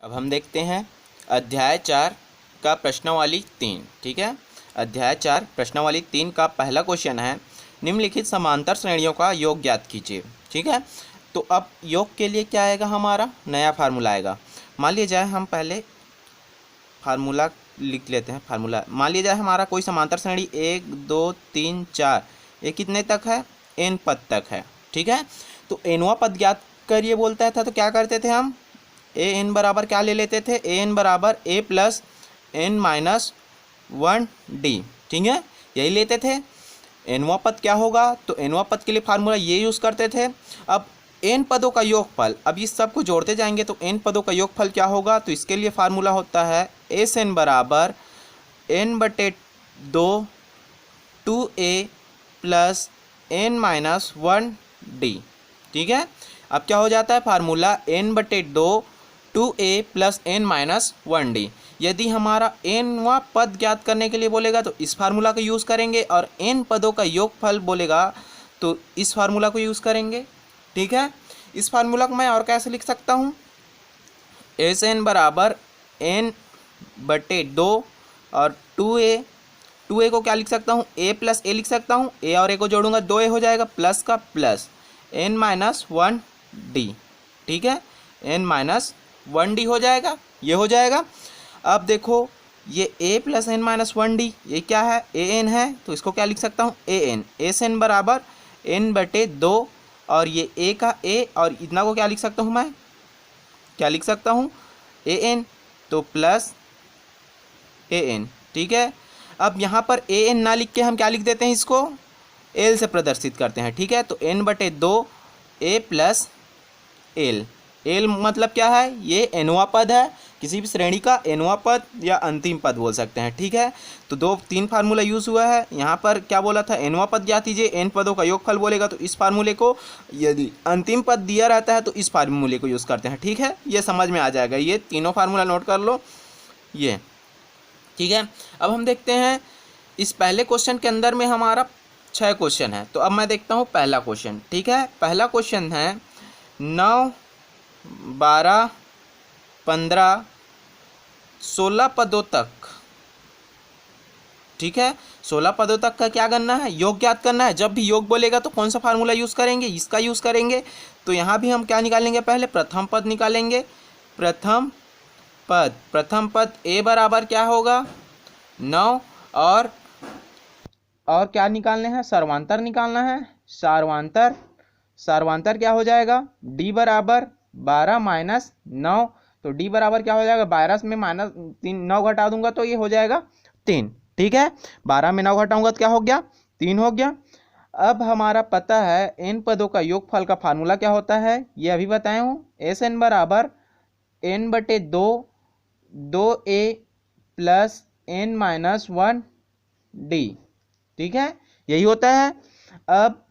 अब हम देखते हैं अध्याय 4 का प्रश्नावली 3। ठीक है, अध्याय 4 प्रश्नावली 3 का पहला क्वेश्चन है, निम्नलिखित समांतर श्रेणियों का योग ज्ञात कीजिए। ठीक है, तो अब योग के लिए क्या आएगा, हमारा नया फार्मूला आएगा। मान लिया जाए हम पहले फार्मूला लिख लेते हैं। फार्मूला मान लिया जाए हमारा कोई समांतर श्रेणी 1 2 3 4 ये कितने तक है, n पद तक है। ठीक है, तो nवां पद ज्ञात करिए बोलता था, तो क्या करते थे हम, ए एन बराबर क्या ले लेते थे, ए एन बराबर ए प्लस एन माइनस 1 डी। ठीक है, यही लेते थे। एनवां पद क्या होगा, तो एनवां पद के लिए फार्मूला ये यूज़ करते थे। अब एन पदों का योगफल, अब इस सब को जोड़ते जाएंगे तो एन पदों का योगफल क्या होगा, तो इसके लिए फार्मूला होता है एस एन बराबर एन बटे 2 2a plus N minus 1d। ठीक है, अब क्या हो जाता है फार्मूला n बटे 2 2a plus N minus 1d। यदि हमारा nवां पद ज्ञात करने के लिए बोलेगा तो इस फार्मूला को यूज़ करेंगे, और n पदों का योगफल बोलेगा तो इस फार्मूला को यूज़ करेंगे। ठीक है, इस फार्मूला को मैं और कैसे लिख सकता हूँ, एस एन बराबर n बटे 2 और 2a को क्या लिख सकता हूँ, a प्लस ए लिख सकता हूँ। a और a को जोड़ूंगा 2a हो जाएगा, प्लस का प्लस n माइनस 1d। ठीक है, n माइनस 1d हो जाएगा, ये हो जाएगा। अब देखो ये a plus N minus 1d ये क्या है, ए एन है, तो इसको क्या लिख सकता हूँ, ए एन। एस एन बराबर n बटे 2 और ये a का a और इतना को क्या लिख सकता हूँ, मैं क्या लिख सकता हूँ, ए एन, तो प्लस ए एन। ठीक है, अब यहाँ पर ए एन ना लिख के हम क्या लिख देते हैं, इसको एल से प्रदर्शित करते हैं। ठीक है, तो n बटे 2 a प्लस एल। एल मतलब क्या है, ये एनवा पद है, किसी भी श्रेणी का एनवा पद या अंतिम पद बोल सकते हैं। ठीक है, तो तीन फार्मूला यूज़ हुआ है। यहाँ पर क्या बोला था, एनवा पद ज्ञात कीजिए, एन पदों का योगफल बोलेगा तो इस फार्मूले को, यदि अंतिम पद दिया रहता है तो इस फार्मूले को यूज़ करते हैं। ठीक है, ये समझ में आ जाएगा, ये तीनों फार्मूला नोट कर लो ये। ठीक है, अब हम देखते हैं इस पहले क्वेश्चन के अंदर में हमारा 6 क्वेश्चन है, तो अब मैं देखता हूँ पहला क्वेश्चन। ठीक है, पहला क्वेश्चन है 9 12 15 16 पदों तक। ठीक है, 16 पदों तक का क्या करना है, योग ज्ञात करना है। जब भी योग बोलेगा तो कौन सा फार्मूला यूज़ करेंगे, इसका यूज़ करेंगे। तो यहाँ भी हम क्या निकालेंगे, पहले प्रथम पद निकालेंगे। प्रथम पद a बराबर क्या होगा 9 और क्या निकालने हैं, सर्वांतर निकालना है। सर्वांतर क्या हो जाएगा, d बराबर 12 माइनस 9, तो d बराबर क्या हो जाएगा, 12 में माइनस 3 9 घटा दूंगा तो ये हो जाएगा 3। ठीक है, 12 में 9 घटाऊंगा तो क्या हो गया, 3 हो गया। अब हमारा पता है n पदों का योगफल का फार्मूला क्या होता है, ये अभी बताया हूँ। एस एन बराबर n बटे 2 2a plus N minus 1d। ठीक है, यही होता है। अब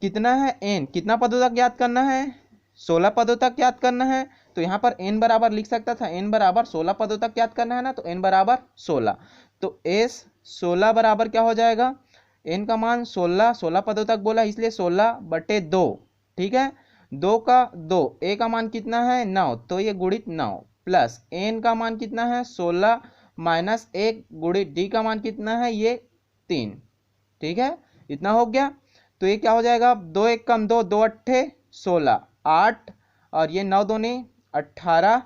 कितना है n, कितना पदों तक याद करना है, 16 पदों तक याद करना है। तो यहाँ पर n बराबर लिख सकता था, n बराबर 16 पदों तक याद करना है ना, तो n बराबर 16। तो s 16 बराबर क्या हो जाएगा, n का मान 16 पदों तक बोला इसलिए 16 बटे 2। ठीक है, 2 का 2, a का मान कितना है 9, तो ये गुणित 9 प्लस n का मान कितना है 16 माइनस 1 गुणित d का मान कितना है, ये 3। ठीक है, इतना हो गया। तो ये क्या हो जाएगा, 2 1 कम 2 2 अट्ठे 16 8 और ये 9 दूनी 18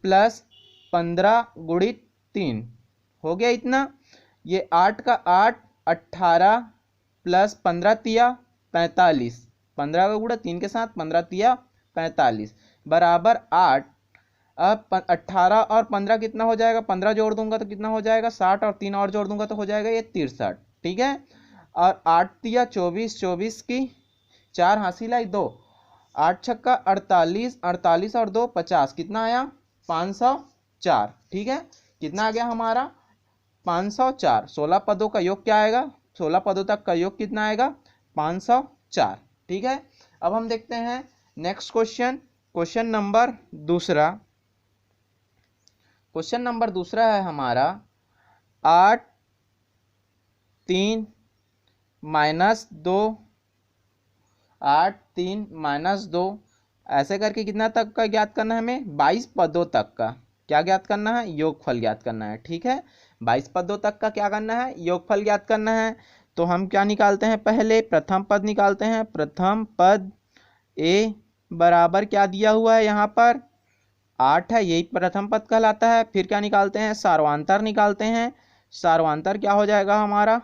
प्लस 15 गुणित 3 हो गया इतना। ये 8 का 8 18 प्लस 15 तिया 45, 15 का गुणा 3 के साथ 15 तिया 45 बराबर 8। अब 18 और 15 कितना हो जाएगा, 15 जोड़ दूंगा तो कितना हो जाएगा 60 और 3 और जोड़ दूंगा तो हो जाएगा ये 63। ठीक है, और 8 तिया 24 24 की 4 हासिल आई 2, 8 छक्का 48 48 और 2 50, कितना आया 504। ठीक है, कितना आ गया हमारा 504। 16 पदों का योग क्या आएगा, 16 पदों तक का योग कितना आएगा 504। ठीक है, अब हम देखते हैं नेक्स्ट क्वेश्चन, क्वेश्चन नंबर दूसरा। क्वेश्चन नंबर दूसरा है हमारा 8 3 माइनस 2 8 3 माइनस 2 ऐसे करके कितना तक का ज्ञात करना है हमें, 22 पदों तक का क्या ज्ञात करना है, योगफल ज्ञात करना है। ठीक है, 22 पदों तक का क्या करना है, योगफल ज्ञात करना है। तो हम क्या निकालते हैं, पहले प्रथम पद निकालते हैं। प्रथम पद ए बराबर क्या दिया हुआ है यहाँ पर, 8 है, यही प्रथम पद कहलाता है। फिर क्या निकालते हैं, सार्वांतर निकालते हैं। सार्वांतर क्या हो जाएगा हमारा,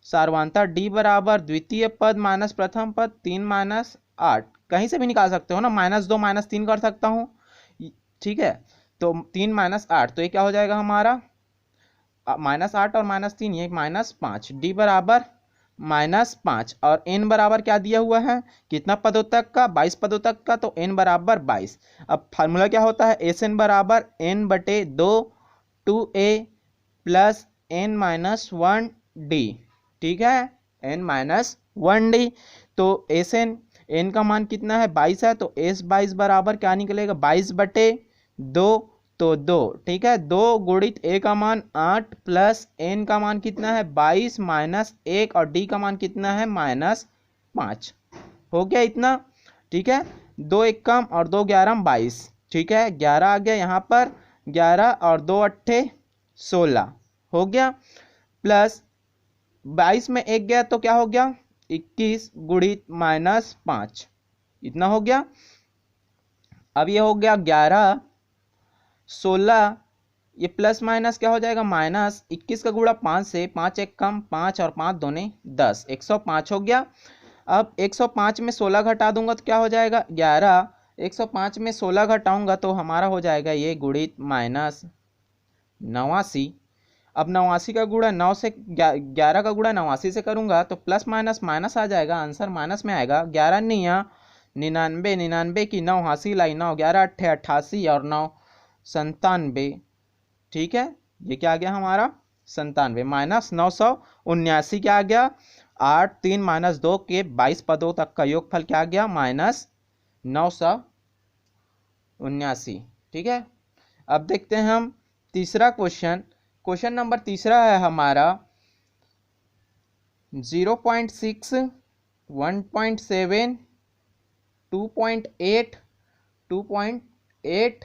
सार्वांतर डी बराबर द्वितीय पद माइनस प्रथम पद, 3 माइनस 8, कहीं से भी निकाल सकते हो ना, -2 -3 कर सकता हूँ। ठीक है, तो 3 माइनस 8, तो ये क्या हो जाएगा हमारा, -8 और -3, ये -5, डी बराबर -5, और n बराबर क्या दिया हुआ है, कितना पदों तक का, 22 पदों तक का, तो n बराबर 22। अब फार्मूला क्या होता है, एस एन बराबर n/2 2a प्लस n-1d। ठीक है, n-1d। तो एस एन का मान कितना है, 22 है, तो s22 बराबर क्या निकलेगा, 22/2, तो 2। ठीक है, 2 गुणित a का मान 8 प्लस n का मान कितना है, 22 माइनस 1, और d का मान कितना है, -5। हो गया इतना। ठीक है, 2 1 कम और 2 11 22। ठीक है, 11 आ गया यहाँ पर, 11 और 2 8 16 हो गया, प्लस 22 में 1 गया तो क्या हो गया, 21 गुणित -5, इतना हो गया। अब ये हो गया 11 16, ये प्लस माइनस क्या हो जाएगा, -21 का गुणा 5 से, 5 1 कम 5 और 5 दूने 10, 105 हो गया। अब 105 में 16 घटा दूंगा तो क्या हो जाएगा, 11। 105 में 16 घटाऊंगा तो हमारा हो जाएगा ये गुणित -89। अब 89 का गुणा 9 से, 11 का गुणा 89 से करूंगा तो प्लस माइनस माइनस आ जाएगा, आंसर माइनस में आएगा। 11 99, 99 की 9 हासिल आई, 9 11 8 88 और 9 97। ठीक है, ये क्या आ गया हमारा, 97 माइनस 979 क्या आ गया, 8 3 -2 के 22 पदों तक का योगफल क्या आ गया, -979। ठीक है, अब देखते हैं हम तीसरा क्वेश्चन। क्वेश्चन नंबर तीसरा है हमारा 0.6 1.7 2.8 2.8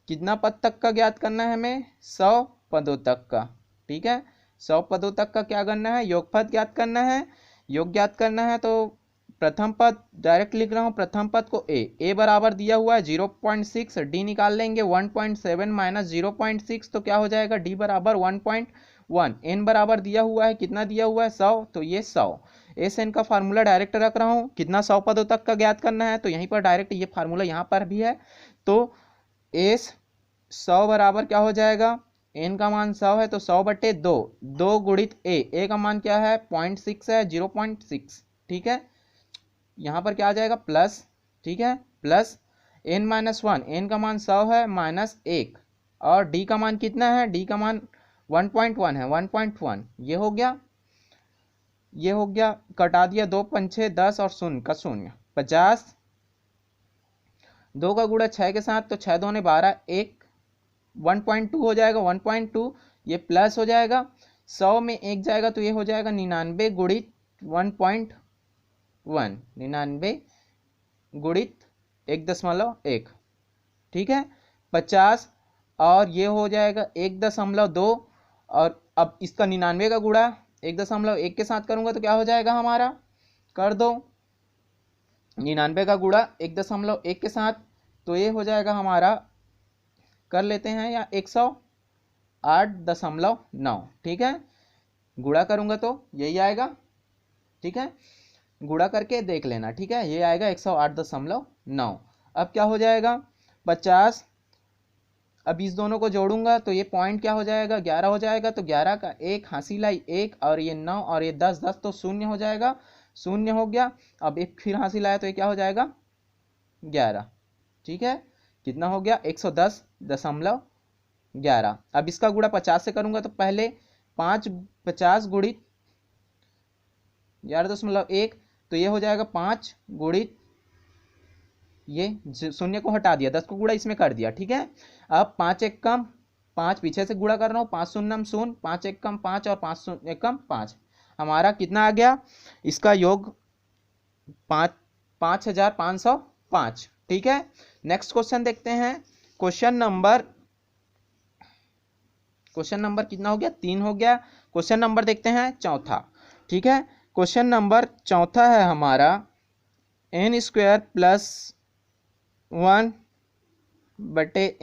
कितना पद तक का ज्ञात करना है हमें, 100 पदों तक का। ठीक है, 100 पदों तक का क्या करना है, योगफल ज्ञात करना है। योग ज्ञात करना है तो प्रथम पद डायरेक्ट लिख रहा हूँ, प्रथम पद को ए बराबर दिया हुआ है 0.6, डी निकाल लेंगे 1.7 माइनस 0.6, तो क्या हो जाएगा, डी बराबर 1.1। एन बराबर दिया हुआ है, कितना दिया हुआ है, 100, तो ये 100। एस एन का फार्मूला डायरेक्ट रख रहा हूँ, कितना 100 पदों तक का ज्ञात करना है, तो यहीं पर डायरेक्ट ये फार्मूला यहाँ पर भी है। तो एस 100 बराबर क्या हो जाएगा, एन का मान 100 है तो 100/2, 2 गुणित ए का मान क्या है, 0.6 है, 0.6। ठीक है, यहाँ पर क्या आ जाएगा, प्लस। ठीक है, प्लस n-1, एन का मान 100 है, -1, और डी का मान कितना है, डी का मान 1.1 है, 1.1। ये हो गया, ये हो गया, कटा दिया, 2 पंछे 10 और 0 का 0, 50। 2 का गुणा 6 के साथ तो 6 दूने 12, 1.2 हो जाएगा, 1.2, ये प्लस हो जाएगा, 100 में 1 जाएगा तो ये हो जाएगा 99 गुणित 1.1, 99 गुणित 1.1। ठीक है, 50, और ये हो जाएगा 1.2, और अब इसका 99 का गुणा 1.1 के साथ करूंगा तो क्या हो जाएगा हमारा, कर दो 99 का गुणा 1.1 के साथ, तो ये हो जाएगा हमारा, कर लेते हैं या 108.9। ठीक है, गुणा करूंगा तो यही आएगा। ठीक है, गुणा करके देख लेना। ठीक है, ये आएगा 108.9। अब क्या हो जाएगा, 50, अब इस दोनों को जोड़ूंगा तो ये पॉइंट क्या हो जाएगा, 11 हो जाएगा, तो 11 का 1 हासिल आई 1, और ये 9 और ये 10 10 तो 0 हो जाएगा, 0 हो गया। अब एक फिर हासिल आया तो ये क्या हो जाएगा, 11। ठीक है, कितना हो गया, 110.11। अब इसका गुणा 50 से करूंगा तो पहले 50 गुणित 11.1, तो ये हो जाएगा 5 गुणित, ये 0 को हटा दिया, 10 को गुणा इसमें कर दिया। ठीक है, अब 5 1 कम 5, पीछे से गुणा कर रहा हूँ, 5 0 0, 5 1 कम 5 और 5 1 कम 5, हमारा कितना आ गया, इसका योग 5 5505। ठीक है, नेक्स्ट क्वेश्चन देखते हैं। क्वेश्चन नंबर कितना हो गया, 3 हो गया। क्वेश्चन नंबर देखते हैं चौथा। ठीक है, क्वेश्चन नंबर चौथा है हमारा n स्क्वायर प्लस 1 बटे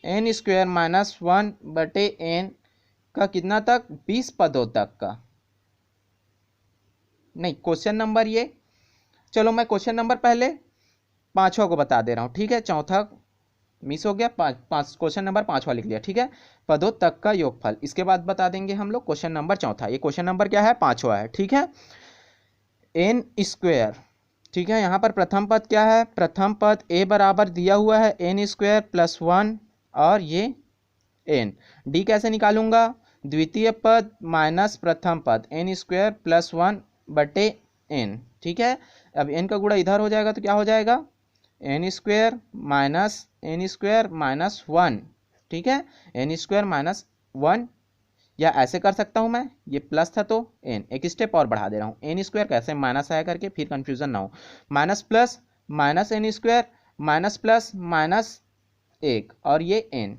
n स्क्वायर माइनस 1 बटे n का कितना तक, 20 पदों तक का। नहीं, क्वेश्चन नंबर ये, चलो मैं क्वेश्चन नंबर पहले पांचवा को बता दे रहा हूँ। ठीक है, चौथा मिस हो गया, पांच क्वेश्चन नंबर पांचवा लिख लिया। ठीक है, पदों तक का योगफल, इसके बाद बता देंगे हम लोग क्वेश्चन नंबर चौथा। ये क्वेश्चन नंबर क्या है, पांचवा है। ठीक है, n स्क्वायर। ठीक है, यहाँ पर प्रथम पद क्या है, प्रथम पद a बराबर दिया हुआ है n स्क्वायर प्लस 1 और ये n। d कैसे निकालूंगा, द्वितीय पद माइनस प्रथम पद n स्क्वायर प्लस 1 बटे n। ठीक है, अब n का गुणा इधर हो जाएगा तो क्या हो जाएगा, n स्क्वायर माइनस 1। ठीक है, n स्क्वायर माइनस 1, या ऐसे कर सकता हूं मैं, ये प्लस था तो n, एक स्टेप और बढ़ा दे रहा हूं, n स्क्वायर कैसे माइनस आया करके, फिर कंफ्यूजन ना हो। Minus plus minus n square minus plus minus 1 और ये n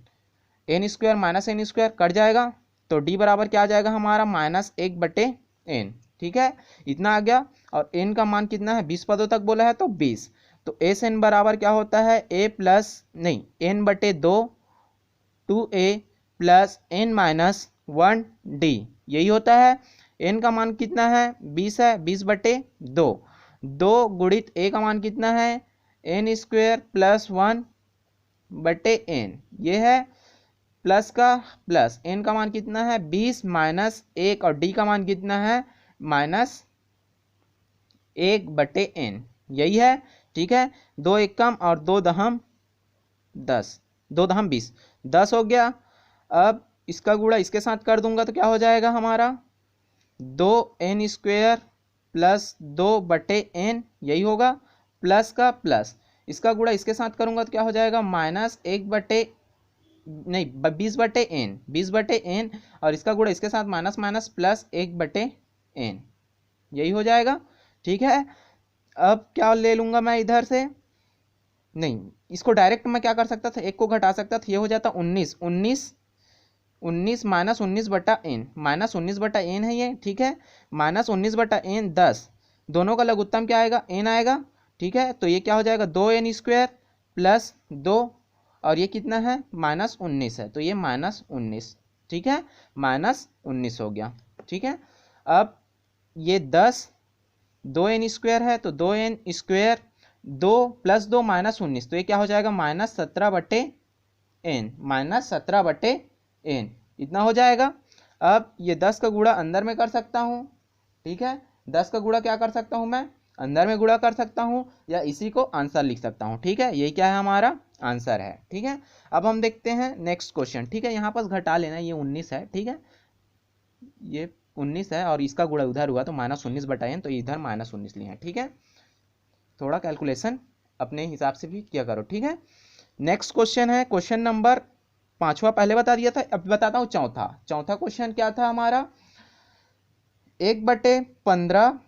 square minus n square cut जाएगा तो d बराबर क्या आ जाएगा हमारा, माइनस 1 बटे n। ठीक है, इतना आ गया। और n का मान कितना है, 20 पदों तक बोला है तो 20, तो एस एन बराबर क्या होता है, a प्लस नहीं n बटे 2 2a plus n minus 1 d, यही होता है। n का मान कितना है, 20 है, 20 बटे 2, 2 गुणित a का मान कितना है, n स्क्वायर प्लस 1 बटे n, ये है प्लस का प्लस, n का मान कितना है 20 माइनस 1 और d का मान कितना है माइनस 1 बटे n, यही है। ठीक है, 2 एकम और 2 दहम 10, 2 दहम 20, 10 हो गया। अब इसका गुणा इसके साथ कर दूंगा तो क्या हो जाएगा हमारा, 2n स्क्वायर प्लस 2 बटे n, यही होगा, प्लस का प्लस, इसका गुणा इसके साथ करूंगा तो क्या हो जाएगा, माइनस 1 बटे नहीं 20 बटे n, 20 बटे n, और इसका गुणा इसके साथ माइनस माइनस प्लस 1 बटे n, यही हो जाएगा। ठीक है, अब क्या ले लूंगा मैं इधर से, नहीं इसको डायरेक्ट मैं क्या कर सकता था, एक को घटा सकता था, ये हो जाता 19 माइनस 19 बटा n, माइनस 19 बटा n है ये। ठीक है, माइनस 19 बटा n 10, दोनों का लघुत्तम क्या आएगा, n आएगा। ठीक है, तो ये क्या हो जाएगा, 2n स्क्वायर प्लस 2 और ये कितना है माइनस 19 है, तो ये माइनस 19। ठीक है, माइनस 19 हो गया। ठीक है, अब ये 10, 2n स्क्वायर है तो 2n स्क्वायर 2 प्लस 2 माइनस 19, तो ये क्या हो जाएगा माइनस 17 बटे n, माइनस 17 बटे n, इतना हो जाएगा। अब ये 10 का गुणा अंदर में कर सकता हूँ। ठीक है, 10 का गुणा क्या कर सकता हूँ मैं, अंदर में गुणा कर सकता हूँ, या इसी को आंसर लिख सकता हूँ। ठीक है, ये क्या है हमारा आंसर है। ठीक है, अब हम देखते हैं नेक्स्ट क्वेश्चन। ठीक है, यहाँ पर घटा लेना, ये 19 है। ठीक है, ये 19 है और इसका गुणा उधर हुआ तो माइनस 19 बटा n, तो इधर माइनस 19 लिए हैं। ठीक है, थोड़ा कैलकुलेशन अपने हिसाब से भी किया करो। ठीक है, नेक्स्ट क्वेश्चन है क्वेश्चन नंबर पांचवा, पहले बता दिया था, अब बताता हूँ चौथा। चौथा क्वेश्चन क्या था हमारा, 1/15,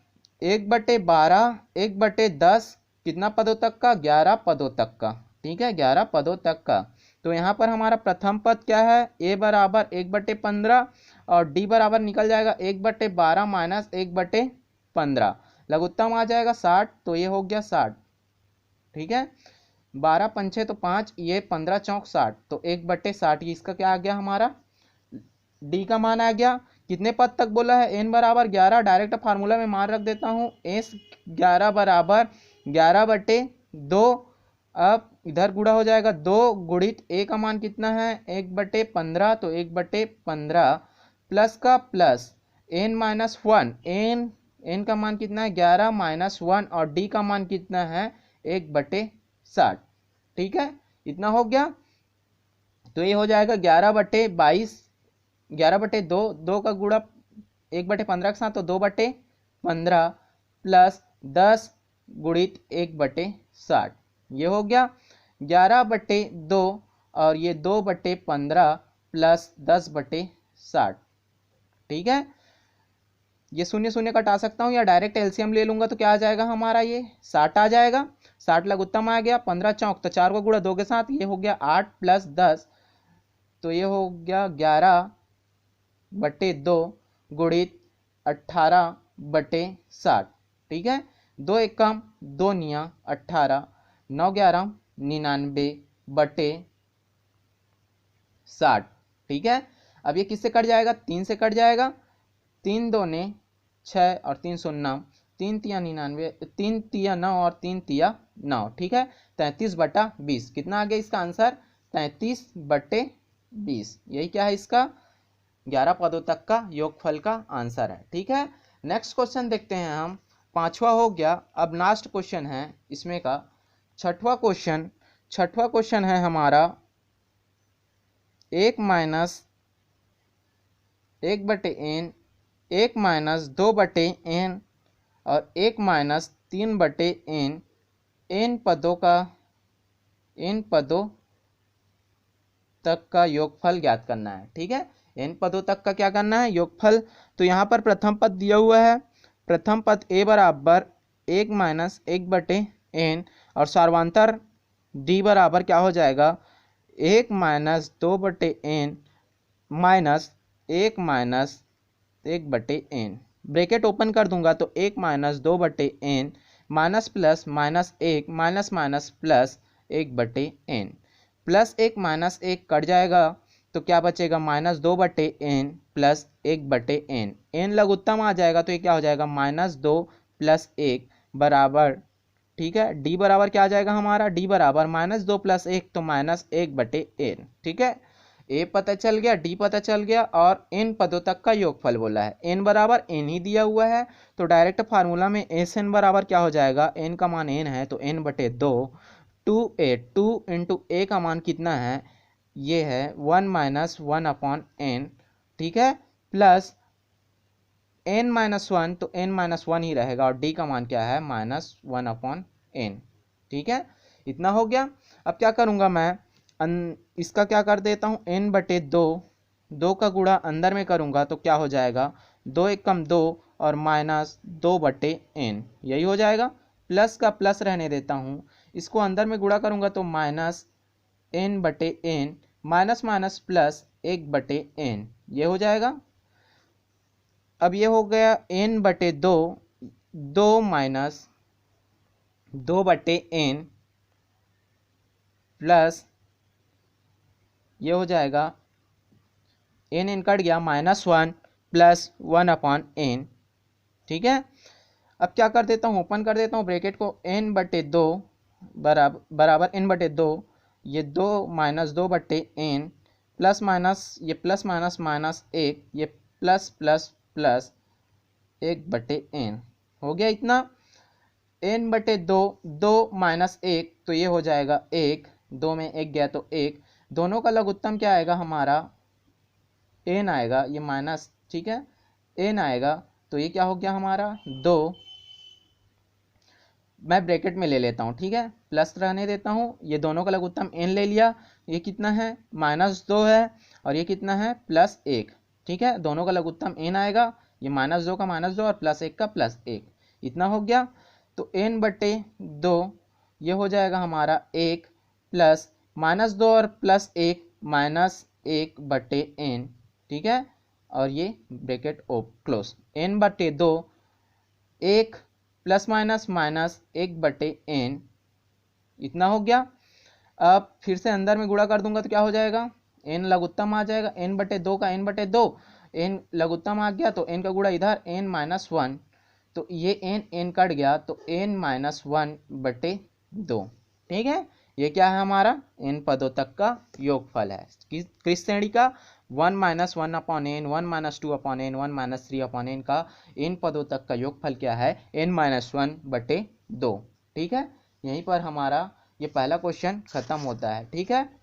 1/12, 1/10 कितना पदों तक का, 11 पदों तक का। ठीक है, 11 पदों तक का। तो यहाँ पर हमारा प्रथम पद क्या है, a बराबर 1/15 और d बराबर निकल जाएगा 1/12 माइनस 1/15, लघुत्तम आ जाएगा 60, तो ये हो गया 60। ठीक है, 12 पंचे तो 5, ये 15 चौक 60, तो 1/60, इसका क्या आ गया हमारा, d का मान आ गया। कितने पद तक बोला है, n बराबर 11, डायरेक्ट फार्मूला में मान रख देता हूँ, s 11 बराबर 11/2, अब इधर गुणा हो जाएगा, 2 गुणित a का मान कितना है 1/15, तो 1/15 प्लस का प्लस n माइनस 1, n का मान कितना है 11 माइनस 1 और d का मान कितना है 1/60। ठीक है, इतना हो गया, तो ये हो जाएगा 11/22, 11/2, 2 का गुणा 1/15 के साथ तो 2/15 प्लस 10 गुणित 1/60, ये हो गया 11/2 और ये 2/15 प्लस 10/60। ठीक है, ये शून्य शून्य कटा सकता हूँ या डायरेक्ट एलसीएम ले लूंगा तो क्या आ जाएगा हमारा, ये 60 आ जाएगा। 60 लघुत्तम आ गया। 15 चौक तो 4 को गुणा 2 के साथ, ये हो गया 8 + 10, तो ये हो गया 11/2 गुणित 18/60। ठीक है, 2 एकम 2 निया 18, 9 11 99/60। ठीक है, अब ये किससे कट जाएगा, 3 से कट जाएगा। 3 दूने 6 और 3 शून्य, 3 तिया 99, 3 तिया 9 और 3 तिया 9। ठीक है, 33/20 कितना आ गया इसका आंसर, 33/20। यही क्या है इसका 11 पदों तक का योगफल का आंसर है। ठीक है, नेक्स्ट क्वेश्चन देखते हैं हम। 5वां हो गया, अब लास्ट क्वेश्चन है इसमें का 6वां क्वेश्चन। 6वां क्वेश्चन है हमारा 1 - 1/n, 1 - 2/n और 1 - 3/n, n पदों तक का योगफल ज्ञात करना है। ठीक है, n पदों तक का क्या करना है, योगफल। तो यहाँ पर प्रथम पद दिया हुआ है, प्रथम पद a बराबर 1 - 1/n और सार्वधातुक d बराबर क्या हो जाएगा, 1 - 2/n minus 1 - 1/n। Bracket open कर दूंगा तो 1 - 2/n minus plus minus 1 minus minus plus 1/n, plus 1 minus 1 cut जाएगा तो क्या बचेगा, -2/n प्लस 1/n। n लघुत्तम आ जाएगा तो ये क्या हो जाएगा, -2 + 1 बराबर। ठीक है, d बराबर क्या आ जाएगा हमारा, d बराबर -2 + 1 तो -1/n। ठीक है, a पता चल गया, d पता चल गया और n पदों तक का योगफल बोला है। n बराबर n ही दिया हुआ है तो डायरेक्ट फार्मूला में SN बराबर क्या हो जाएगा, n का मान n है तो n/2, 2a, 2 × a का मान कितना है, ये है 1 - 1/n। ठीक है, प्लस n - 1 तो n - 1 ही रहेगा और d का मान क्या है, -1/n। ठीक है, इतना हो गया। अब क्या करूँगा मैं, इसका क्या कर देता हूँ, n/2, 2 का गुणा अंदर में करूँगा तो क्या हो जाएगा, 2 एकम 2 और -2/n, यही हो जाएगा। प्लस का प्लस रहने देता हूँ, इसको अंदर में गुणा करूँगा तो -n/n minus minus plus 1/n, ये हो जाएगा। अब ये हो गया n/2, 2 - 2/n प्लस ये हो जाएगा n कट गया, -1 + 1/n। ठीक है, अब क्या कर देता हूँ, ओपन कर देता हूँ ब्रैकेट को, n/2 बराबर n/2, ये 2 - 2/n प्लस माइनस ये प्लस माइनस माइनस 1, ये प्लस प्लस प्लस 1/n हो गया। इतना n/2, 2 - 1 तो ये हो जाएगा 1, 2 में 1 गया तो 1, दोनों का लघुत्तम क्या आएगा हमारा, n आएगा, ये माइनस। ठीक है, n आएगा तो ये क्या हो गया हमारा 2, मैं ब्रैकेट में ले लेता हूँ। ठीक है, प्लस रहने देता हूँ, ये दोनों का लघुत्तम n ले लिया, ये कितना है -2 है और ये कितना है +1। ठीक है, दोनों का लघुत्तम n आएगा, ये -2 का -2 और +1 का +1, इतना हो गया। तो n/2 ये हो जाएगा हमारा 1 प्लस -2 और +1 -1/n। ठीक है, और ये bracket close, n/2 1 plus minus minus 1/n, इतना हो गया। अब फिर से अंदर में गुणा कर दूंगा तो क्या हो जाएगा, n लघुत्तम आ जाएगा, n/2 का n/2, n लघुत्तम आ गया तो n का गुणा इधर n - 1, तो ये n कट गया तो n - 1/2। ठीक है, ये क्या है हमारा n पदों तक का योगफल है। किस श्रेणी का, 1 - 1/n, 1 - 2/n, 1 - 3/n का n पदों तक का योगफल क्या है, n - 1/2। ठीक है, यहीं पर हमारा ये पहला क्वेश्चन खत्म होता है। ठीक है।